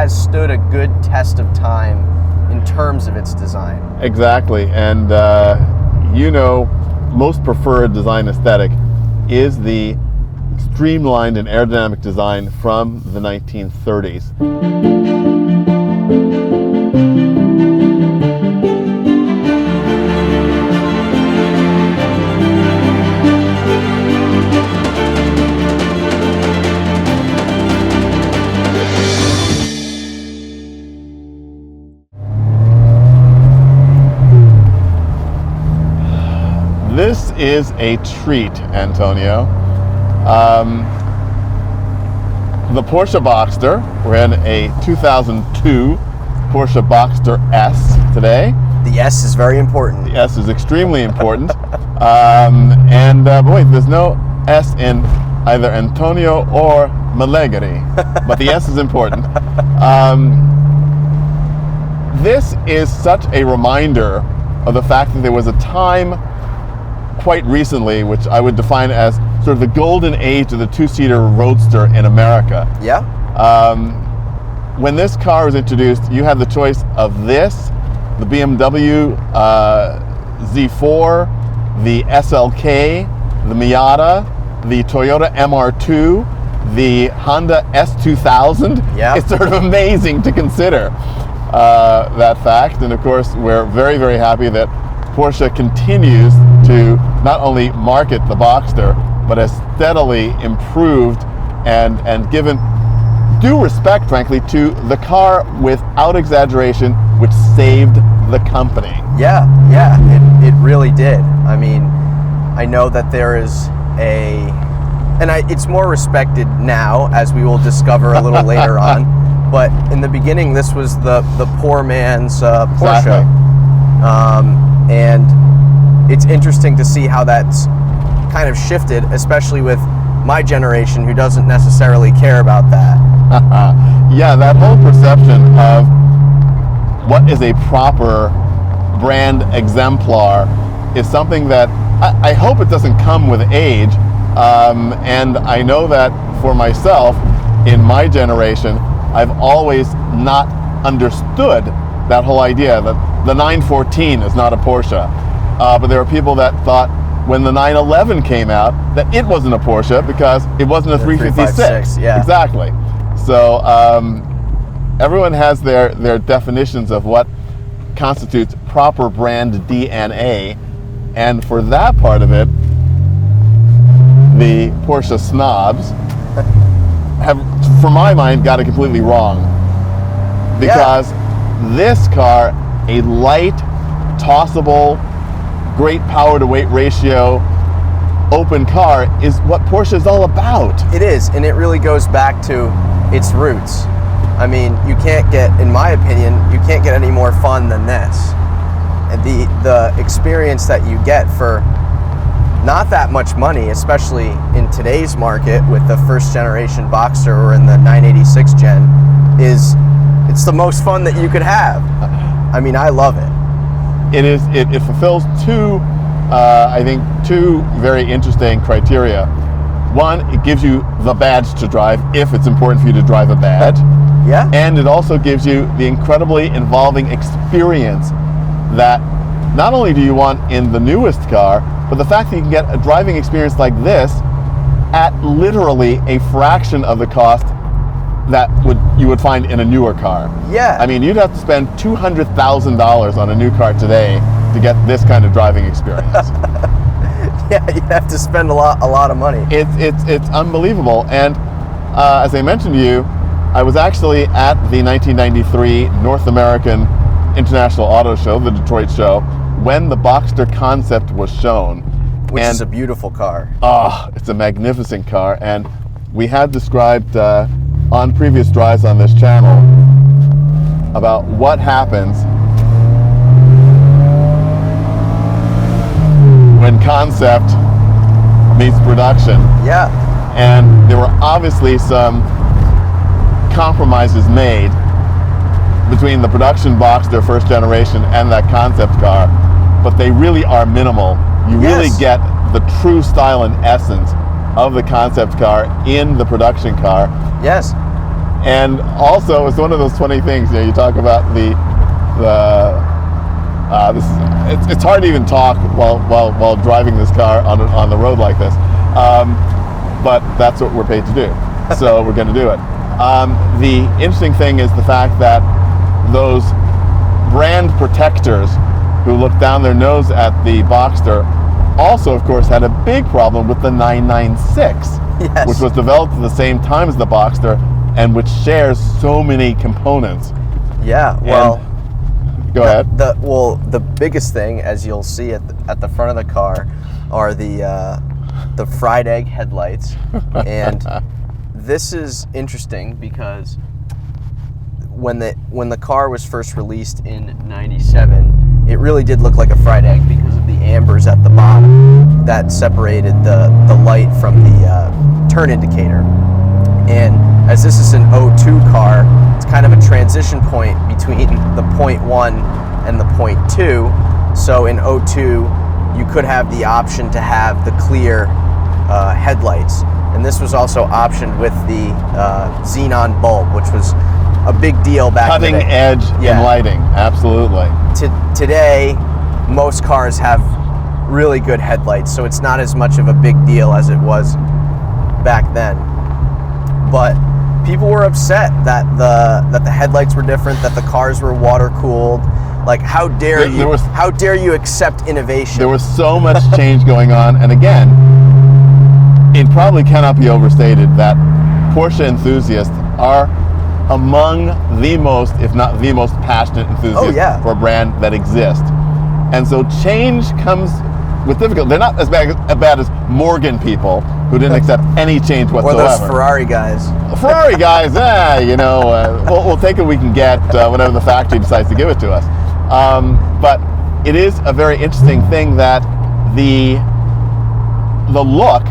has stood a good test of time in terms of its design. Exactly, and most preferred design aesthetic is the streamlined and aerodynamic design from the 1930s. This is a treat, Antonio. The Porsche Boxster. We're in a 2002 Porsche Boxster S today. The S is very important. The S is extremely important. Boy, there's no S in either Antonio or Malegari, but the S is important. This is such a reminder of the fact that there was a time quite recently, which I would define as sort of the golden age of the two-seater roadster in America. Yeah. When this car was introduced, you had the choice of this, the BMW Z4, the SLK, the Miata, the Toyota MR2, the Honda S2000. Yeah. It's sort of amazing to consider that fact. And of course, we're very, very happy that Porsche continues to not only market the Boxster, but has steadily improved and given due respect, frankly, to the car without exaggeration, which saved the company. Yeah, it really did. I mean, I know that there is it's more respected now, as we will discover a little later on, but in the beginning, this was the poor man's Porsche. Exactly. And it's interesting to see how that's kind of shifted, especially with my generation who doesn't necessarily care about that. Yeah, that whole perception of what is a proper brand exemplar is something that I hope it doesn't come with age. And I know that for myself, in my generation, I've always not understood that whole idea that the 914 is not a Porsche. But there are people that thought when the 911 came out that it wasn't a Porsche because it wasn't a 356. Yeah. Exactly. So everyone has their definitions of what constitutes proper brand DNA. And for that part of it, the Porsche snobs have, for my mind, got it completely wrong. Because this car, a light, tossable, great power to weight ratio, open car, is what Porsche is all about. It is, and it really goes back to its roots. I mean, you can't get, in my opinion, you can't get any more fun than this. And the experience that you get for not that much money, especially in today's market with the first generation Boxster or in the 986 gen, it's the most fun that you could have. I mean, I love it. It fulfills two very interesting criteria. One, it gives you the badge to drive if it's important for you to drive a badge. Yeah. And it also gives you the incredibly involving experience that not only do you want in the newest car, but the fact that you can get a driving experience like this at literally a fraction of the cost that you would find in a newer car. Yeah. I mean, you'd have to spend $200,000 on a new car today to get this kind of driving experience. Yeah, you'd have to spend a lot of money. It's unbelievable. And as I mentioned to you, I was actually at the 1993 North American International Auto Show, the Detroit show, when the Boxster concept was shown. Which is a beautiful car. Oh, it's a magnificent car. And we had described on previous drives on this channel about what happens when concept meets production. Yeah. And there were obviously some compromises made between the production Boxster first generation and that concept car, but they really are minimal. You really get the true style and essence of the concept car in the production car. Yes. And also, it's one of those funny things. You talk about it's hard to even talk while driving this car on the road like this. But that's what we're paid to do, so we're going to do it. The interesting thing is the fact that those brand protectors who look down their nose at the Boxster also, of course, had a big problem with the 996, Yes. which was developed at the same time as the Boxster and which shares so many components. Yeah, well, Go ahead. The biggest thing, as you'll see at the front of the car, are the fried egg headlights, and this is interesting because when the car was first released in '97, it really did look like a fried egg because of the ambers at the bottom that separated the light from the turn indicator. And as this is an 02 car, it's kind of a transition point between the 0.1 and the 0.2. So in 02, you could have the option to have the clear headlights. And this was also optioned with the xenon bulb, which was a big deal back in the day. Cutting edge in lighting, absolutely. Today, most cars have really good headlights, so it's not as much of a big deal as it was back then. But people were upset that the headlights were different, that the cars were water cooled. Like, how dare you accept innovation? There was so much change going on, and again, it probably cannot be overstated that Porsche enthusiasts are among the most, if not the most passionate enthusiasts for a brand that exists. And so change comes with difficulty. They're not as bad as Morgan people who didn't accept any change whatsoever. Or those Ferrari guys. Ferrari guys, we'll take what we can get, whenever the factory decides to give it to us. But it is a very interesting thing that the look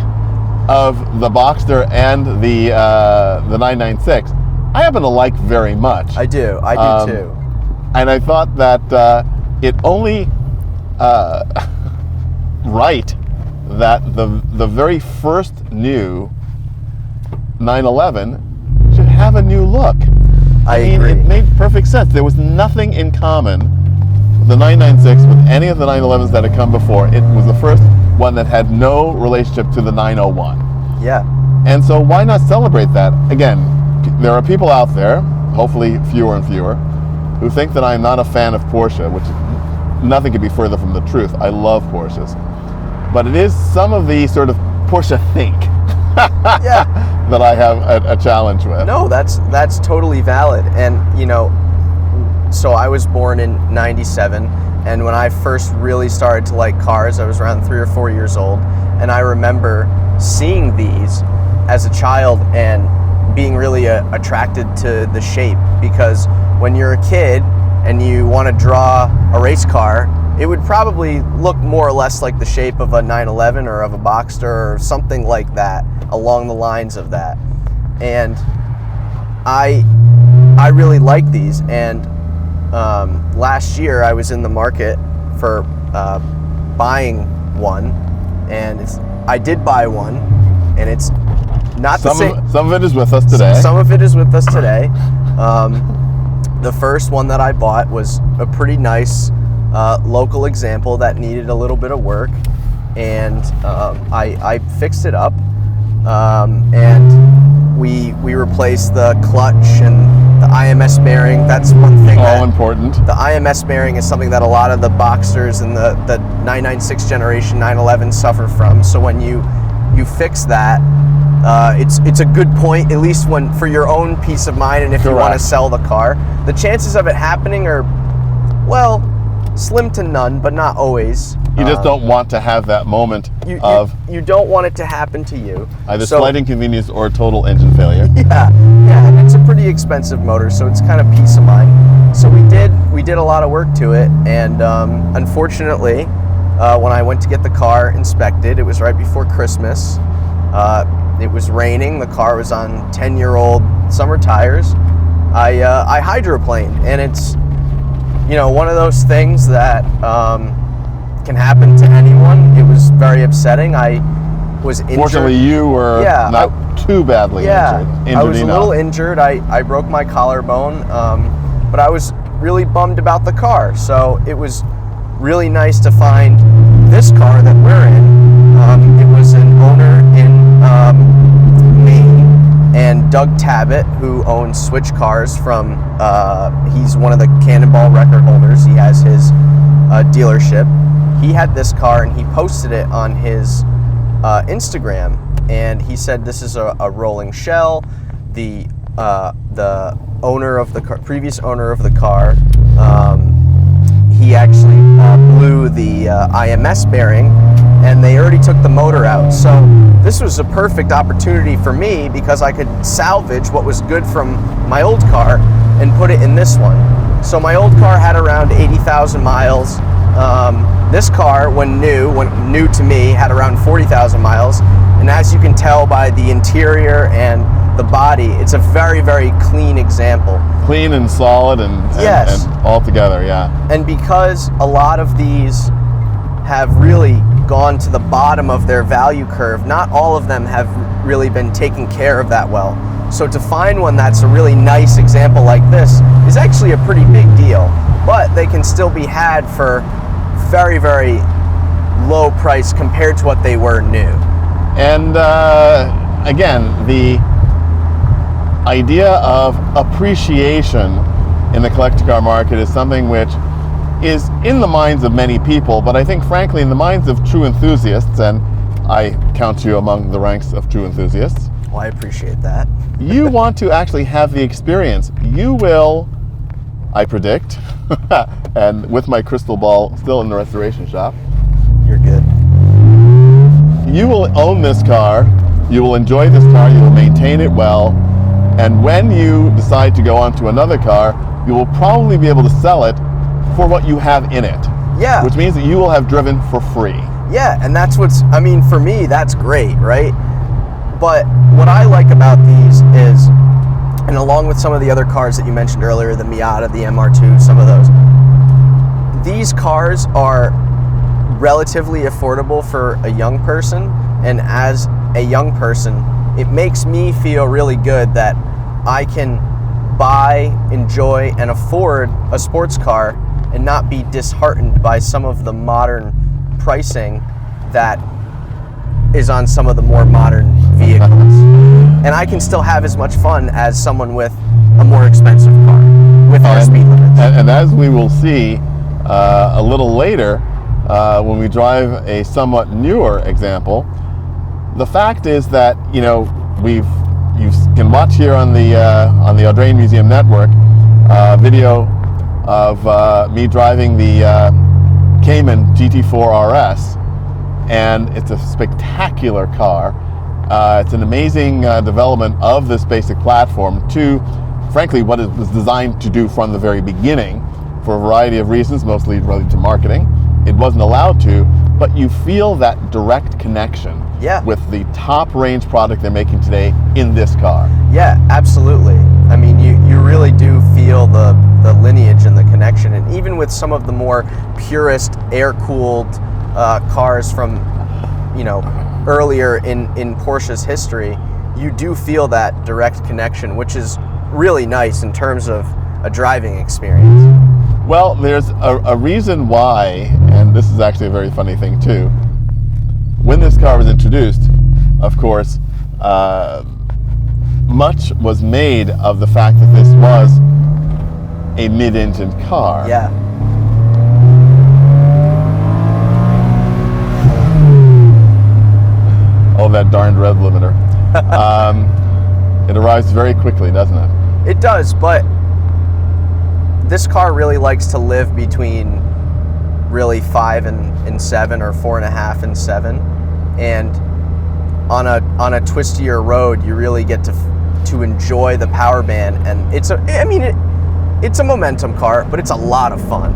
of the Boxster and the 996, I happen to like very much. I do too. And I thought that it only right that the very first new 911 should have a new look. I mean, agree. It made perfect sense. There was nothing in common with the 996 with any of the 911s that had come before. It was the first one that had no relationship to the 901. Yeah. And so why not celebrate that? Again, there are people out there, hopefully fewer and fewer, who think that I'm not a fan of Porsche, which nothing could be further from the truth. I love Porsches. But it is some of the sort of Porsche think that I have a challenge with. No, that's totally valid. And, so I was born in '97, and when I first really started to like cars, I was around 3 or 4 years old, and I remember seeing these as a child and being really attracted to the shape, because when you're a kid and you want to draw a race car, it would probably look more or less like the shape of a 911 or of a Boxster or something like that, along the lines of that. And I really like these, and last year I was in the market for buying one, and I did buy one, and it's not the same. Some of it is with us today. Some of it is with us today. The first one that I bought was a pretty nice local example that needed a little bit of work, and I fixed it up, and we replaced the clutch and the IMS bearing. That's one thing. All important. The IMS bearing is something that a lot of the Boxsters and the 996 generation 911 suffer from. So when you fix that, it's a good point, at least for your own peace of mind, and if you want to sell the car. The chances of it happening are, well, slim to none, but not always. You just don't want to have that moment you don't want it to happen to you. Either slight inconvenience or total engine failure. Yeah, and it's a pretty expensive motor, so it's kind of peace of mind. So we did a lot of work to it, and unfortunately, when I went to get the car inspected, it was right before Christmas. It was raining. The car was on 10-year-old summer tires. I hydroplaned, and it's one of those things that can happen to anyone. It was very upsetting. I was injured. Fortunately, you were not too badly injured. I was a little injured. I broke my collarbone, but I was really bummed about the car. So it was really nice to find this car that we're in. It was an owner in Maine, and Doug Tabbitt, who owns Switch Cars from, he's one of the Cannonball record holders. He has his dealership. He had this car and he posted it on his Instagram, and he said this is a rolling shell. The owner of the car, previous owner of the car, he actually blew the IMS bearing, and they already took the motor out. So this was a perfect opportunity for me because I could salvage what was good from my old car and put it in this one. So my old car had around 80,000 miles. This car, when new to me, had around 40,000 miles. And as you can tell by the interior and the body, it's a very, very clean example. Clean and solid and all together, yeah. And because a lot of these have really gone to the bottom of their value curve, not all of them have really been taken care of that well. So to find one that's a really nice example like this is actually a pretty big deal, but they can still be had for very, very low price compared to what they were new. And again, the idea of appreciation in the collector car market is something which is in the minds of many people, but I think frankly in the minds of true enthusiasts, and I count you among the ranks of true enthusiasts. Well, I appreciate that. You want to actually have the experience. You will, I predict, and with my crystal ball still in the restoration shop. You're good. You will own this car, you will enjoy this car, you will maintain it well, and when you decide to go on to another car, you will probably be able to sell it for what you have in it. Yeah. Which means that you will have driven for free. Yeah, and that's for me, that's great, right? But what I like about these is, and along with some of the other cars that you mentioned earlier, the Miata, the MR2, some of those, these cars are relatively affordable for a young person, and as a young person, it makes me feel really good that I can buy, enjoy, and afford a sports car and not be disheartened by some of the modern pricing that is on some of the more modern vehicles. And I can still have as much fun as someone with a more expensive car with our speed limits. And as we will see a little later, when we drive a somewhat newer example, the fact is that, you can watch here on the Audrain Museum network video of me driving the Cayman GT4 RS, and it's a spectacular car. It's an amazing development of this basic platform to, frankly, what it was designed to do from the very beginning for a variety of reasons, mostly related to marketing. It wasn't allowed to, but you feel that direct connection with the top range product they're making today in this car. Yeah, absolutely. I mean, you really do feel the lineage and the connection, and even with some of the more purist air-cooled cars from, earlier in Porsche's history, you do feel that direct connection, which is really nice in terms of a driving experience. Well, there's a reason why, and this is actually a very funny thing too. When this car was introduced, of course, much was made of the fact that this was a mid-engine car. Yeah. Oh, that darned rev limiter. It arrives very quickly, doesn't it? It does, but this car really likes to live between really 5 and 7, or 4.5 and 7. And on a twistier road, you really get to enjoy the power band. And it's a momentum car, but it's a lot of fun.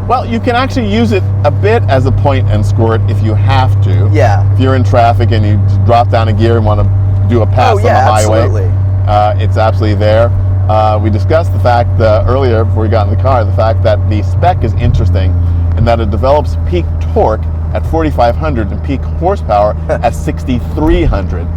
Well, you can actually use it a bit as a point and squirt if you have to. Yeah. If you're in traffic and you drop down a gear and want to do a pass on the highway. Absolutely. It's absolutely there. We discussed the fact earlier, before we got in the car, the fact that the spec is interesting and that it develops peak torque at 4,500 and peak horsepower at 6,300.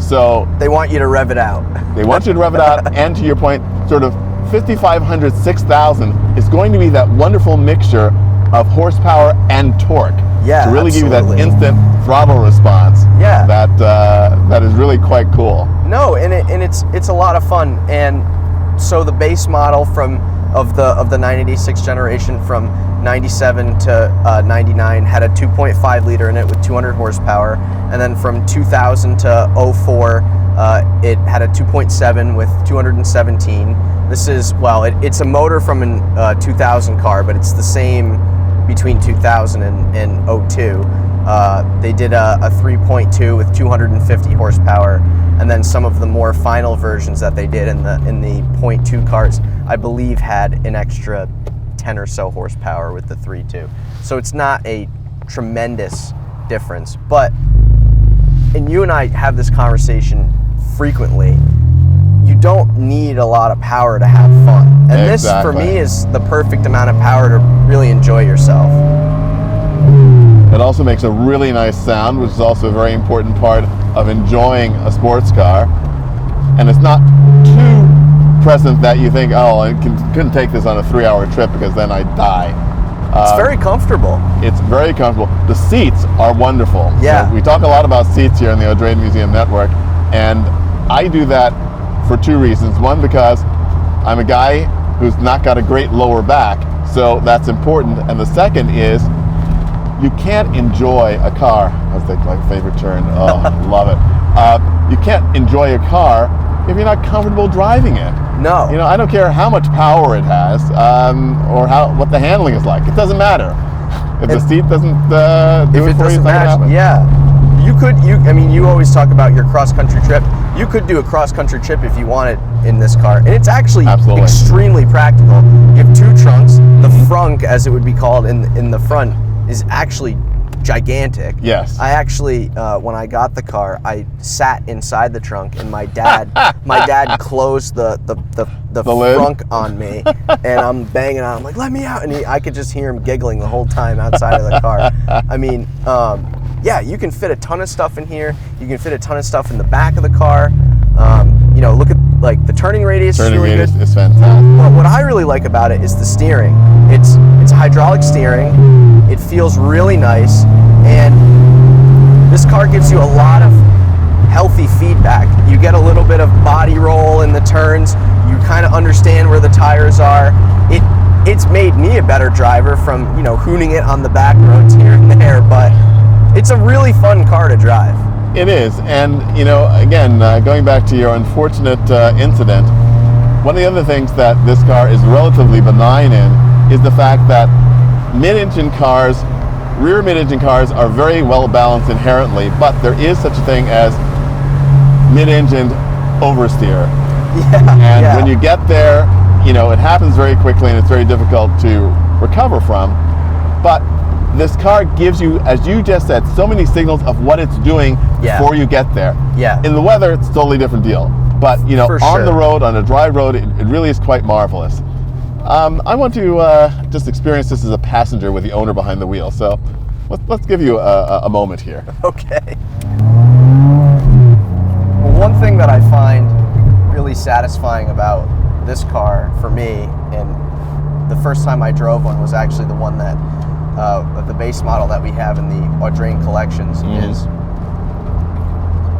So they want you to rev it out. They want you to rev it out, and to your point, sort of 5,500, 6,000 is going to be that wonderful mixture of horsepower and torque. Yeah, to really absolutely. give you that instant throttle response. Yeah. That is really quite cool. No, and it's a lot of fun. And so the base model of the 986 generation from 97 to 99 had a 2.5 liter in it with 200 horsepower, and then from 2000 to 04 it had a 2.7 with 217. This is, well, it's a motor from a 2000 car, but it's the same between 2000 and 02. They did a 3.2 with 250 horsepower, and then some of the more final versions that they did in the 0.2 cars, I believe, had an extra 10 or so horsepower with the 3.2. So it's not a tremendous difference, but, and you and I have this conversation frequently, you don't need a lot of power to have fun. And This, for me, is the perfect amount of power to really enjoy yourself. It also makes a really nice sound, which is also a very important part of enjoying a sports car. And it's not too present that you think, oh, I couldn't take this on a 3-hour trip because then I'd die. It's very comfortable. It's very comfortable. The seats are wonderful. Yeah. We talk a lot about seats here in the Audrain Museum Network, and I do that for two reasons. One, because I'm a guy who's not got a great lower back, so that's important. And the second is, you can't enjoy a car. That's like my favorite turn. Oh, love it. You can't enjoy a car if you're not comfortable driving it. No. You know, I don't care how much power it has, or what the handling is like. It doesn't matter. If the seat doesn't do it for you, it's not gonna happen. Yeah. You always talk about your cross-country trip. You could do a cross-country trip if you wanted in this car. And it's actually extremely practical. You have two trunks. The frunk, as it would be called in the front, is actually gigantic. Yes. I actually, when I got the car, I sat inside the trunk, and my dad closed the frunk on me, and I'm banging on. I'm like, "Let me out!" And I could just hear him giggling the whole time outside of the car. I mean, yeah, you can fit a ton of stuff in here. You can fit a ton of stuff in the back of the car. Look at like the turning radius. Turning is really radius good. is fantastic. But what I really like about it is the steering. It's hydraulic steering. It feels really nice, and this car gives you a lot of healthy feedback. You get a little bit of body roll in the turns. You kind of understand where the tires are. It's made me a better driver from hooning it on the back roads here and there, but it's a really fun car to drive. It is, and again, going back to your unfortunate incident, one of the other things that this car is relatively benign in is the fact that rear mid-engine cars are very well balanced inherently, but there is such a thing as mid-engine oversteer. Yeah. And when you get there, it happens very quickly and it's very difficult to recover from. But this car gives you, as you just said, so many signals of what it's doing before you get there. Yeah. In the weather, it's a totally different deal. But on the road, on a dry road, it really is quite marvelous. I want to just experience this as a passenger with the owner behind the wheel. So let's give you a moment here. Okay. Well, one thing that I find really satisfying about this car for me, and the first time I drove one was actually the one that the base model that we have in the Audrain collections, is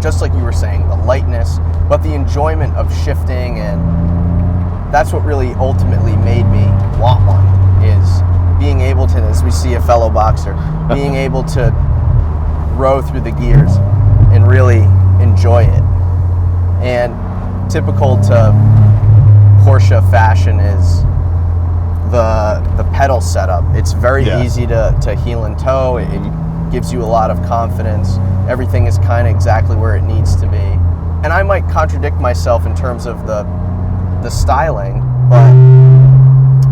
just like you were saying, the lightness, but the enjoyment of shifting, and that's what really ultimately made me want one, is being able to, as we see a fellow Boxster, being able to row through the gears and really enjoy it. And typical to Porsche fashion is the pedal setup. It's very easy to heel and toe. It gives you a lot of confidence. Everything is kind of exactly where it needs to be. And I might contradict myself in terms of the styling, but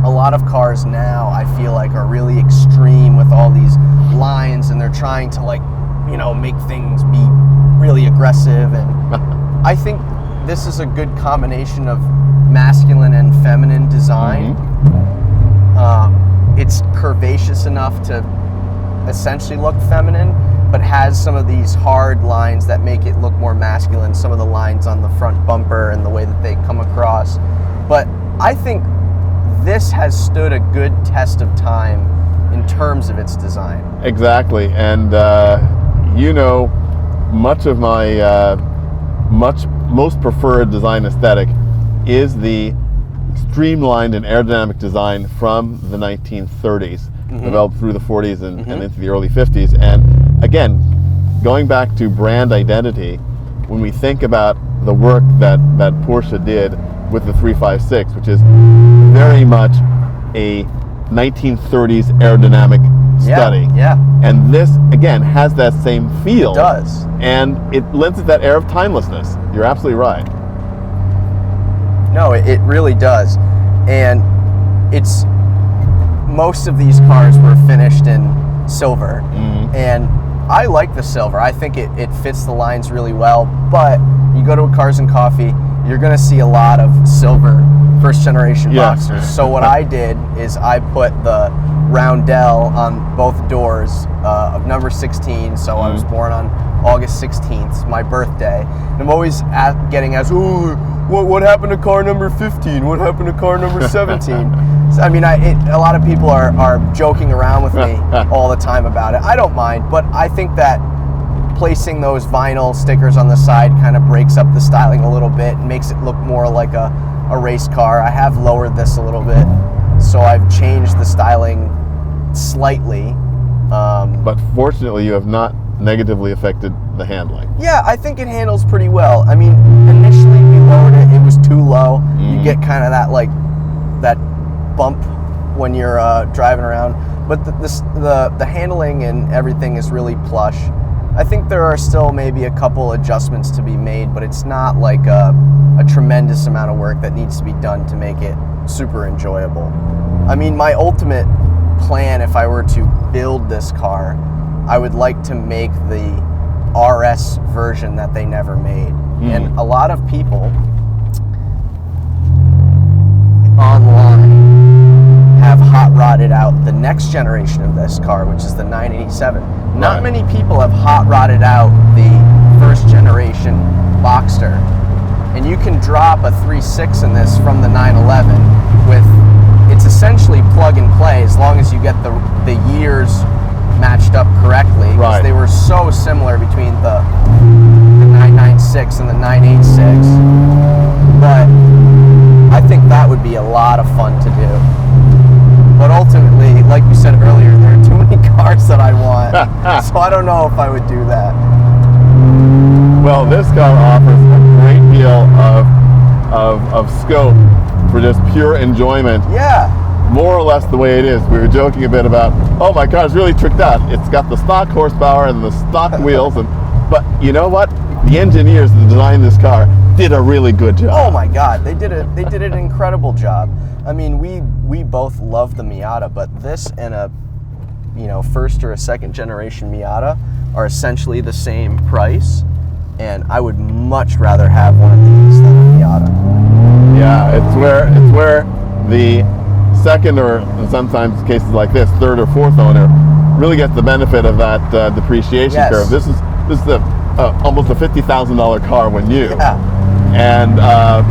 a lot of cars now I feel like are really extreme with all these lines, and they're trying to make things be really aggressive, and I think this is a good combination of masculine and feminine design. It's curvaceous enough to essentially look feminine, but has some of these hard lines that make it look more masculine, some of the lines on the front bumper and the way that they come across. But I think this has stood a good test of time in terms of its design. Exactly, and much of my most preferred design aesthetic is the streamlined and aerodynamic design from the 1930s, developed through the 40s and into the early 50s. And again, going back to brand identity, when we think about the work that Porsche did with the 356, which is very much a 1930s aerodynamic study. Yeah. And this, again, has that same feel. It does. And it lends it that air of timelessness. You're absolutely right. No, it really does. And it's, most of these cars were finished in silver. And I like the silver. I think it fits the lines really well. But you go to a Cars and Coffee, you're going to see a lot of silver first generation Boxsters. So what I did is I put the roundel on both doors of number 16. So I was born on August 16th, my birthday. And I'm always getting asked, "Oh, what happened to car number 15? What happened to car number 17?" So, I mean, a lot of people are joking around with me all the time about it. I don't mind, but I think that placing those vinyl stickers on the side kind of breaks up the styling a little bit and makes it look more like a race car. I have lowered this a little bit, so I've changed the styling slightly. But fortunately, you have not negatively affected the handling. Yeah, I think it handles pretty well. I mean, initially we lowered it, it was too low. You get kind of that bump when you're driving around. But the handling and everything is really plush. I think there are still maybe a couple adjustments to be made, but it's not like a tremendous amount of work that needs to be done to make it super enjoyable. I mean, my ultimate plan, if I were to build this car, I would like to make the RS version that they never made. And a lot of people online have hot rodded out the next generation of this car, which is the 987. Not many people have hot rodded out the first generation Boxster. And you can drop a 3.6 in this from the 911 with, it's essentially plug and play as long as you get the years matched up correctly. Because they were so similar between the 996 and the 986. But I think that would be a lot of fun to do. But ultimately, like you said earlier, there are too many cars that I want. So I don't know if I would do that. Well, this car offers a great deal of scope for just pure enjoyment. Yeah. More or less the way it is. We were joking a bit about, oh, my car's really tricked out. It's got the stock horsepower and the stock wheels, but you know what? The engineers that designed this car did a really good job. Oh my God, they did an incredible job. I mean, we both love the Miata, but this and a first or a second generation Miata are essentially the same price, and I would much rather have one of these than a Miata. Yeah, it's where the second, or in sometimes cases like this, third or fourth owner really gets the benefit of that depreciation curve. This is almost a $50,000 car when new. Yeah. And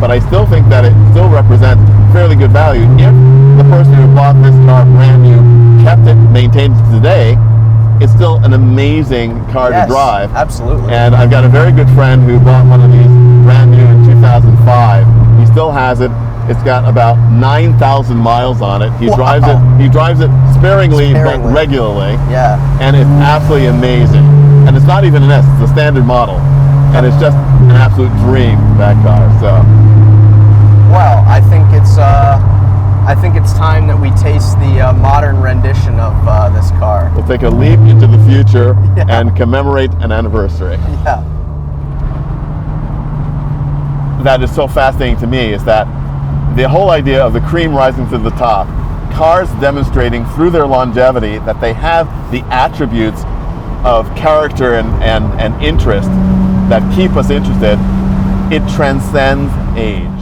but I still think that it still represents fairly good value. If the person who bought this car brand new kept it, maintained it today, it's still an amazing car to drive. Absolutely. And I've got a very good friend who bought one of these brand new in 2005. He still has it. It's got about 9,000 miles on it. He drives it. He drives it sparingly but regularly. Yeah. And it's absolutely amazing. And it's not even an S. It's a standard model. And it's just an absolute dream, that car. So. Well, I think it's time that we taste the modern rendition of this car. We'll take a leap into the future and commemorate an anniversary. Yeah. That is so fascinating to me is that the whole idea of the cream rising to the top, cars demonstrating through their longevity that they have the attributes of character and interest that keep us interested, it transcends age.